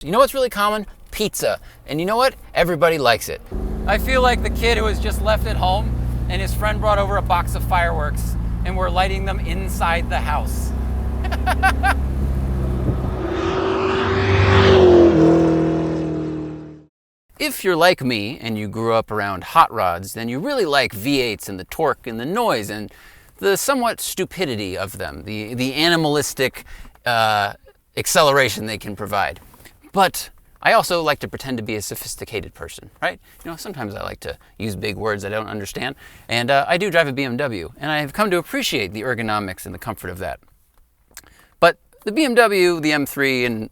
You know what's really common? Pizza. And you know what? Everybody likes it. I feel like the kid who was just left at home and his friend brought over a box of fireworks and we're lighting them inside the house. If you're like me and you grew up around hot rods, then you really like V8s and the torque and the noise and the somewhat stupidity of them, the animalistic acceleration they can provide. But I also like to pretend to be a sophisticated person, right? You know, sometimes I like to use big words I don't understand, and I do drive a BMW, and I have come to appreciate the ergonomics and the comfort of that. But the BMW, the M3, and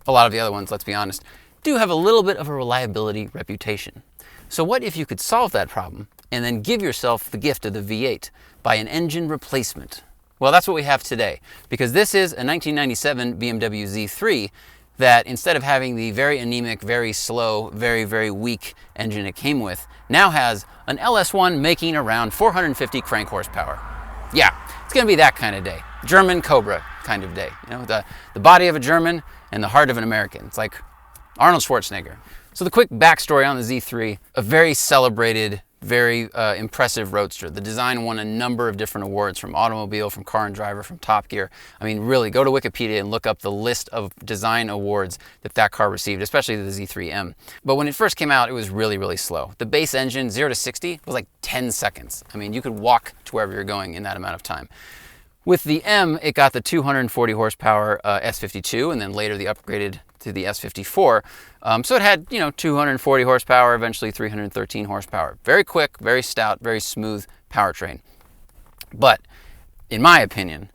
a lot of the other ones, let's be honest, do have a little bit of a reliability reputation. So what if you could solve that problem and then give yourself the gift of the V8 by an engine replacement? Well, that's what we have today, because this is a 1997 BMW Z3 that, instead of having the very anemic, very slow, very, very weak engine it came with, now has an LS1 making around 450 crank horsepower. Yeah, it's gonna be that kind of day. German Cobra kind of day. You know, the body of a German and the heart of an American. It's like Arnold Schwarzenegger. So the quick backstory on the Z3, a very celebrated, very impressive roadster. The design won a number of different awards from Automobile, from Car and Driver, from Top Gear. I mean, really, go to Wikipedia and look up the list of design awards that car received, especially the Z3M. But when it first came out, it was really, really slow. The base engine, 0 to 60, was like 10 seconds. I mean, you could walk to wherever you're going in that amount of time. With the M, it got the 240 horsepower S52, and then later the upgraded to the S54. So it had, 240 horsepower, eventually 313 horsepower. Very quick, very stout, very smooth powertrain. But in my opinion,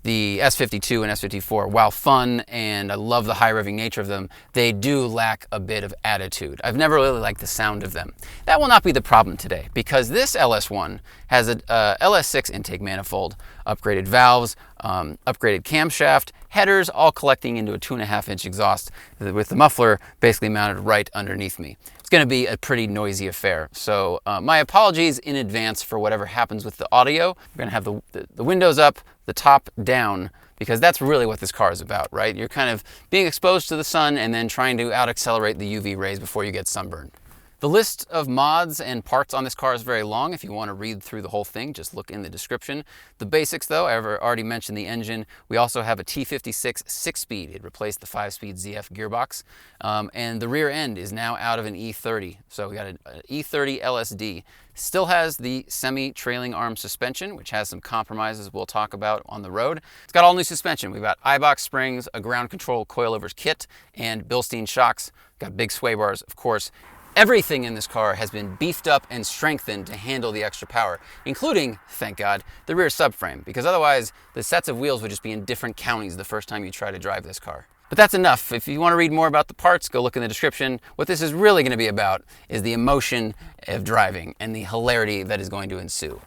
the S52 and S54, while fun and I love the high revving nature of them, they do lack a bit of attitude. I've never really liked the sound of them. That will not be the problem today, because this LS1 has a LS6 intake manifold, upgraded valves, upgraded camshaft, headers, all collecting into a 2.5-inch exhaust with the muffler basically mounted right underneath me. It's going to be a pretty noisy affair. So my apologies in advance for whatever happens with the audio. We're going to have the windows up, the top down, because that's really what this car is about, right? You're kind of being exposed to the sun and then trying to out-accelerate the UV rays before you get sunburned. The list of mods and parts on this car is very long. If you want to read through the whole thing, just look in the description. The basics though, I've already mentioned the engine. We also have a T56 6-speed. It replaced the 5-speed ZF gearbox. And the rear end is now out of an E30. So we got an E30 LSD. Still has the semi-trailing arm suspension, which has some compromises we'll talk about on the road. It's got all new suspension. We've got iBox springs, a ground control coilovers kit, and Bilstein shocks. Got big sway bars, of course. Everything in this car has been beefed up and strengthened to handle the extra power, including, thank God, the rear subframe, because otherwise the sets of wheels would just be in different counties the first time you try to drive this car. But that's enough. If you want to read more about the parts, go look in the description. What this is really going to be about is the emotion of driving and the hilarity that is going to ensue.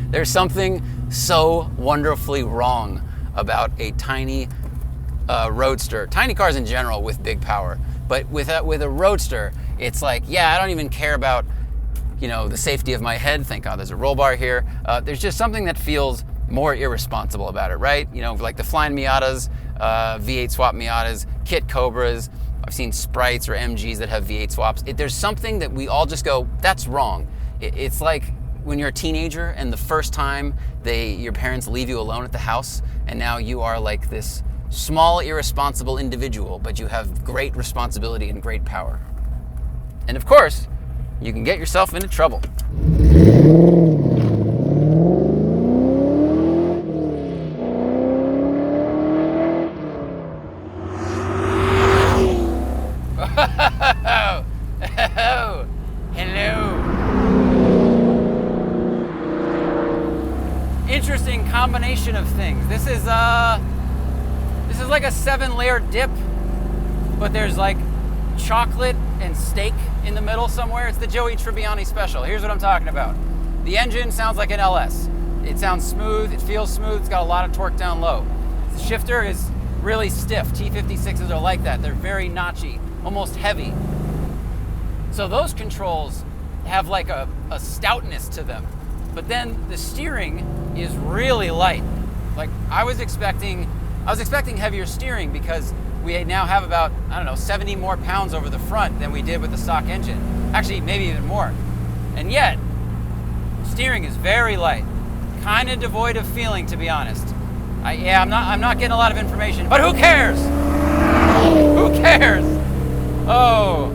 There's something so wonderfully wrong about a tiny Roadster, tiny cars in general with big power, but with a Roadster, it's like, yeah, I don't even care about, the safety of my head. Thank God there's a roll bar here. There's just something that feels more irresponsible about it, right? Like the flying Miatas, V8 swap Miatas, kit Cobras. I've seen Sprites or MGs that have V8 swaps. There's something that we all just go, that's wrong. It's like when you're a teenager and the first time your parents leave you alone at the house, and now you are like this small, irresponsible individual, but you have great responsibility and great power. And of course, you can get yourself into trouble. Hello. Interesting combination of things. This is like a 7-layer dip, but there's like chocolate and steak in the middle somewhere. It's the Joey Tribbiani special. Here's what I'm talking about. The engine sounds like an LS. It sounds smooth, it feels smooth, it's got a lot of torque down low. The shifter is really stiff. T56s are like that. They're very notchy, almost heavy. So those controls have like a stoutness to them. But then the steering is really light. Like I was expecting heavier steering because we now have about, I don't know, 70 more pounds over the front than we did with the stock engine. Actually, maybe even more. And yet, steering is very light. Kind of devoid of feeling, to be honest. I'm not getting a lot of information, but who cares? Who cares? Oh.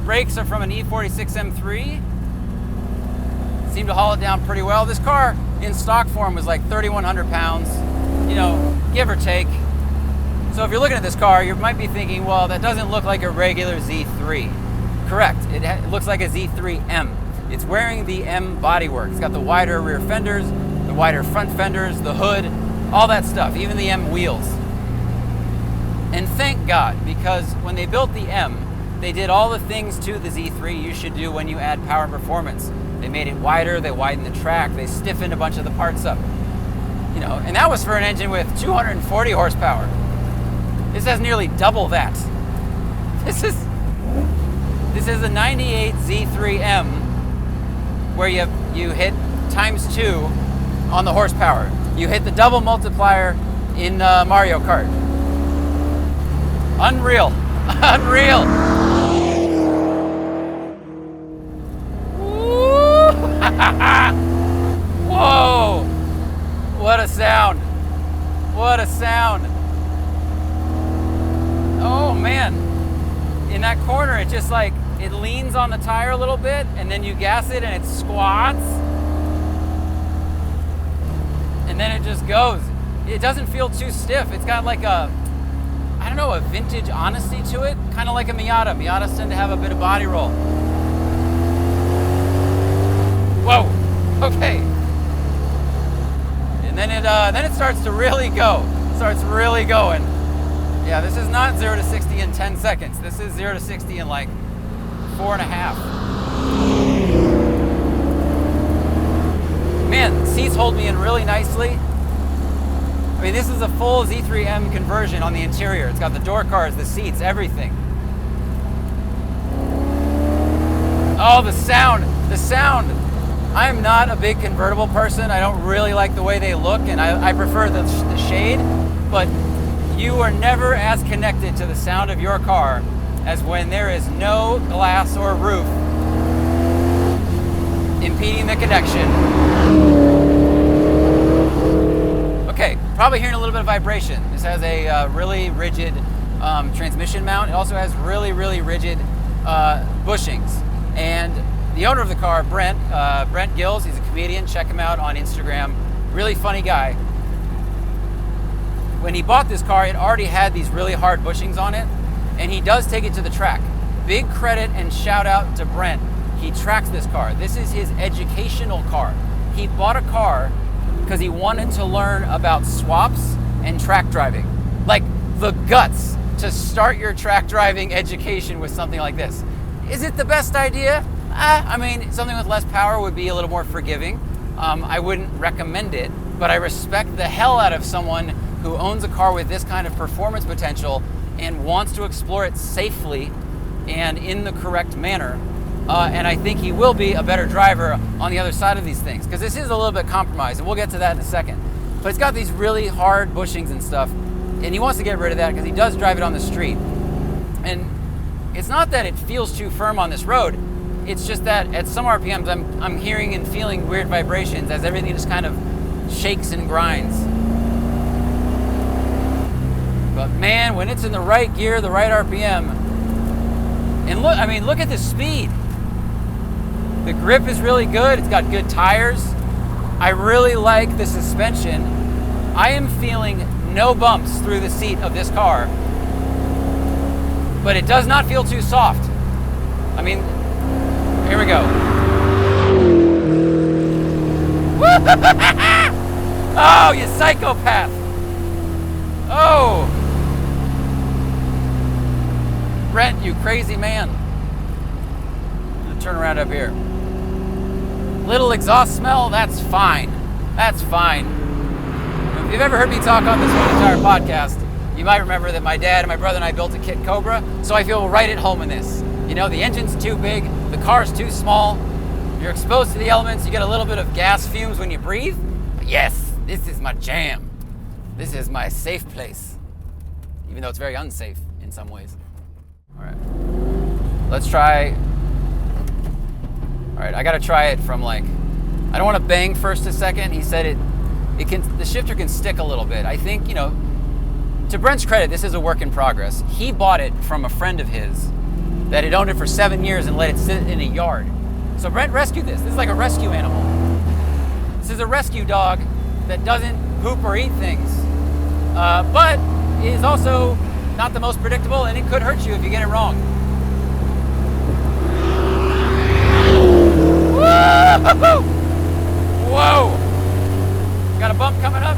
Brakes are from an E46 M3. Seem to haul it down pretty well. This car in stock form was like 3,100 pounds, you know, give or take. So if you're looking at this car, you might be thinking, well, that doesn't look like a regular Z3. Correct, it looks like a Z3M. It's wearing the M bodywork. It's got the wider rear fenders, the wider front fenders, the hood, all that stuff, even the M wheels. And thank God, because when they built the M, they did all the things to the Z3 you should do when you add power and performance. They made it wider, they widened the track, they stiffened a bunch of the parts up. You know, and that was for an engine with 240 horsepower. This has nearly double that. This is a 98 Z3M where you hit ×2 on the horsepower. You hit the double multiplier in Mario Kart. Unreal. Unreal. Whoa! What a sound. What a sound. Oh man. In that corner, it just like, it leans on the tire a little bit, and then you gas it and it squats. And then it just goes. It doesn't feel too stiff. It's got like a, I don't know, a vintage honesty to it. Kind of like a Miata. Miatas tend to have a bit of body roll. Whoa, okay. And then it starts to really go. It starts really going. Yeah, this is not 0 to 60 in 10 seconds. This is 0 to 60 in like 4.5. Man, seats hold me in really nicely. I mean, this is a full Z3M conversion on the interior. It's got the door cards, the seats, everything. Oh, the sound, the sound. I am not a big convertible person. I don't really like the way they look, and I prefer the shade, but you are never as connected to the sound of your car as when there is no glass or roof impeding the connection. Okay, probably hearing a little bit of vibration. This has a really rigid transmission mount. It also has really, really rigid bushings. And the owner of the car, Brent Gills, he's a comedian. Check him out on Instagram. Really funny guy. When he bought this car, it already had these really hard bushings on it, and he does take it to the track. Big credit and shout out to Brent. He tracks this car. This is his educational car. He bought a car because he wanted to learn about swaps and track driving. Like the guts to start your track driving education with something like this. Is it the best idea? I mean, something with less power would be a little more forgiving. I wouldn't recommend it, but I respect the hell out of someone who owns a car with this kind of performance potential and wants to explore it safely and in the correct manner. And I think he will be a better driver on the other side of these things, because this is a little bit compromised, and we'll get to that in a second. But it's got these really hard bushings and stuff, and he wants to get rid of that because he does drive it on the street. And it's not that it feels too firm on this road, it's just that at some RPMs I'm hearing and feeling weird vibrations as everything just kind of shakes and grinds. But man, when it's in the right gear, the right RPM, and look, I mean, look at the speed. The grip is really good. It's got good tires. I really like the suspension. I am feeling no bumps through the seat of this car, but it does not feel too soft. I mean, here we go. Oh, you psychopath. Oh. Brent, you crazy man. I'm gonna turn around up here. Little exhaust smell, that's fine. That's fine. If you've ever heard me talk on this whole entire podcast, you might remember that my dad and my brother and I built a Kit Cobra, so I feel right at home in this. You know, the engine's too big, the car's too small, you're exposed to the elements, you get a little bit of gas fumes when you breathe. But yes, This is my jam. This is my safe place. Even though it's very unsafe in some ways. All right, let's try. All right, I gotta try it from like, I don't want to bang first to second. He said the shifter can stick a little bit. I think, you know, to Brent's credit, this is a work in progress. He bought it from a friend of his that had owned it for 7 years and let it sit in a yard. So Brent rescued this. This is like a rescue animal. This is a rescue dog that doesn't poop or eat things, but is also not the most predictable, and it could hurt you if you get it wrong. Whoa! Whoa! Got a bump coming up.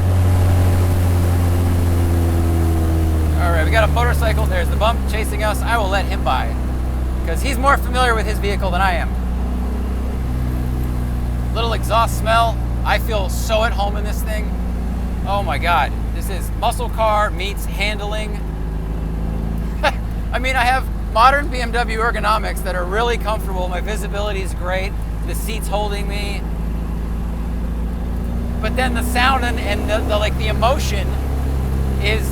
All right, we got a motorcycle. There's the bump chasing us. I will let him by because he's more familiar with his vehicle than I am. Little exhaust smell. I feel so at home in this thing. Oh my God. This is muscle car meets handling. I mean, I have modern BMW ergonomics that are really comfortable. My visibility is great. The seat's holding me. But then the sound and the emotion is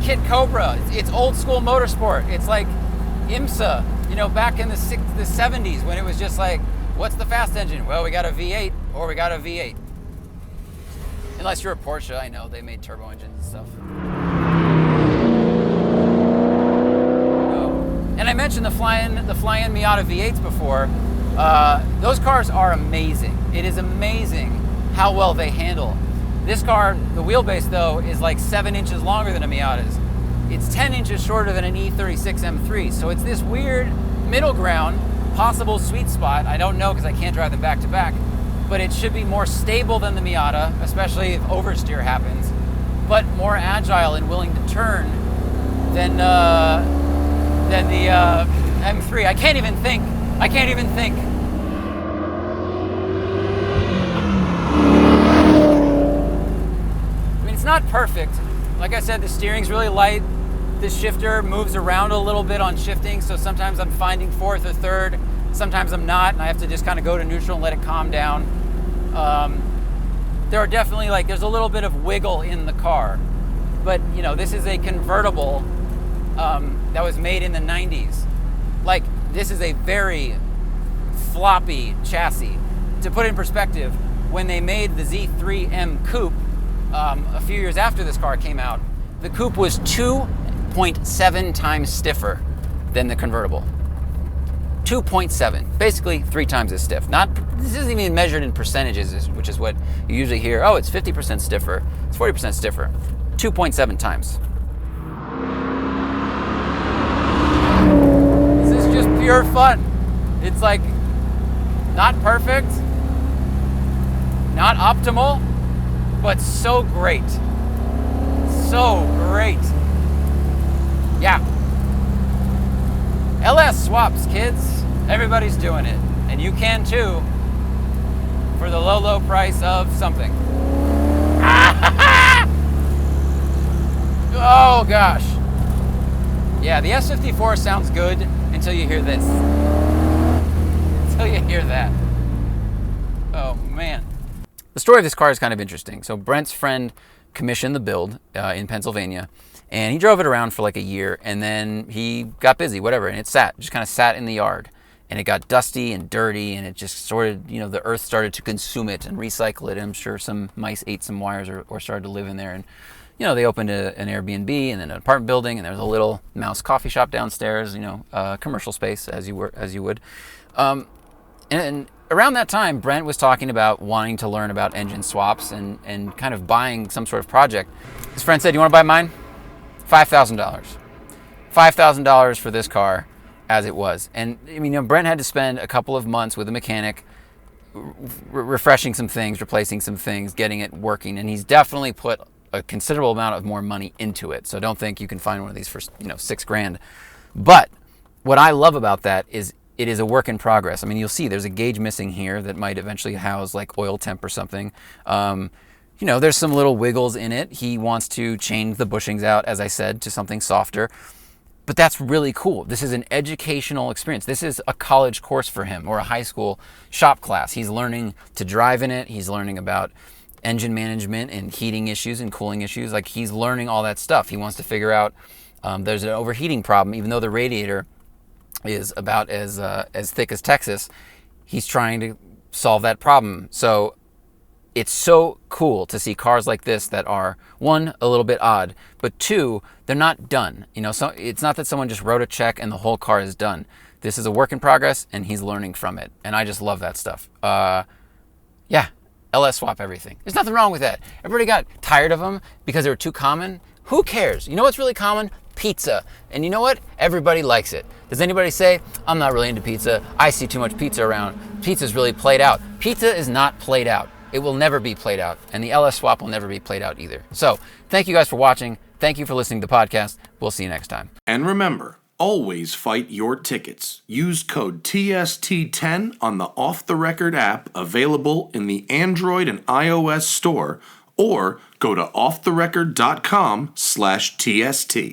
Kit Cobra. It's old school motorsport. It's like IMSA, you know, back in the 70s when it was just like, what's the fast engine? Well, we got a V8 or we got a V8. Unless you're a Porsche, I know they made turbo engines and stuff. Oh. And I mentioned the fly-in Miata V8s before. Those cars are amazing. It is amazing how well they handle. This car, the wheelbase though, is like 7 inches longer than a Miata's. It's 10 inches shorter than an E36 M3. So it's this weird middle ground, possible sweet spot. I don't know because I can't drive them back to back, but it should be more stable than the Miata, especially if oversteer happens, but more agile and willing to turn than the M3. I can't even think. I mean, it's not perfect. Like I said, the steering's really light. The shifter moves around a little bit on shifting, so sometimes I'm finding fourth or third, sometimes I'm not, and I have to just kind of go to neutral and let it calm down. There are definitely, like, there's a little bit of wiggle in the car, but you know, this is a convertible that was made in the 90s. Like, this is a very floppy chassis. To put it in perspective, when they made the Z3 M Coupe a few years after this car came out, the Coupe was 2.7 times stiffer than the convertible. 2.7, basically 3 times as stiff. This isn't even measured in percentages, which is what you usually hear. Oh, it's 50% stiffer, it's 40% stiffer. 2.7 times. This is just pure fun. It's like not perfect, not optimal, but so great. So great. Yeah. LS swaps, kids. Everybody's doing it. And you can too, for the low, low price of something. Oh gosh. Yeah, the S54 sounds good until you hear this. Until you hear that. Oh man. The story of this car is kind of interesting. So Brent's friend commissioned the build in Pennsylvania, and he drove it around for like a year, and then he got busy, whatever, and it just kind of sat in the yard, and it got dusty and dirty, and it just sort of, you know, the earth started to consume it and recycle it. I'm sure some mice ate some wires or started to live in there, and you know, they opened an Airbnb and then an apartment building, and there was a little mouse coffee shop downstairs, you know, commercial space as you would. And around that time, Brent was talking about wanting to learn about engine swaps and kind of buying some sort of project. His friend said, "You want to buy mine? $5,000. $5,000 for this car as it was." And I mean, you know, Brent had to spend a couple of months with a mechanic, refreshing some things, replacing some things, getting it working. And he's definitely put a considerable amount of more money into it. So don't think you can find one of these for, you know, $6,000. But what I love about that is it is a work in progress. I mean, you'll see there's a gauge missing here that might eventually house like oil temp or something. You know, there's some little wiggles in it. He wants to change the bushings out, as I said, to something softer. But that's really cool. This is an educational experience. This is a college course for him, or a high school shop class. He's learning to drive in it. He's learning about engine management and heating issues and cooling issues. Like, he's learning all that stuff. He wants to figure out there's an overheating problem, even though the radiator is about as thick as Texas. He's trying to solve that problem. So it's so cool to see cars like this that are, one, a little bit odd, but two, they're not done. You know, so it's not that someone just wrote a check and the whole car is done. This is a work in progress, and he's learning from it. And I just love that stuff. Yeah, LS swap everything. There's nothing wrong with that. Everybody got tired of them because they were too common. Who cares? You know what's really common? Pizza. And you know what? Everybody likes it. Does anybody say, I'm not really into pizza, I see too much pizza around, pizza's really played out? Pizza is not played out. It will never be played out, and the LS swap will never be played out either. So thank you guys for watching. Thank you for listening to the podcast. We'll see you next time. And remember, always fight your tickets. Use code TST10 on the Off the Record app, available in the Android and iOS store, or go to offtherecord.com/TST.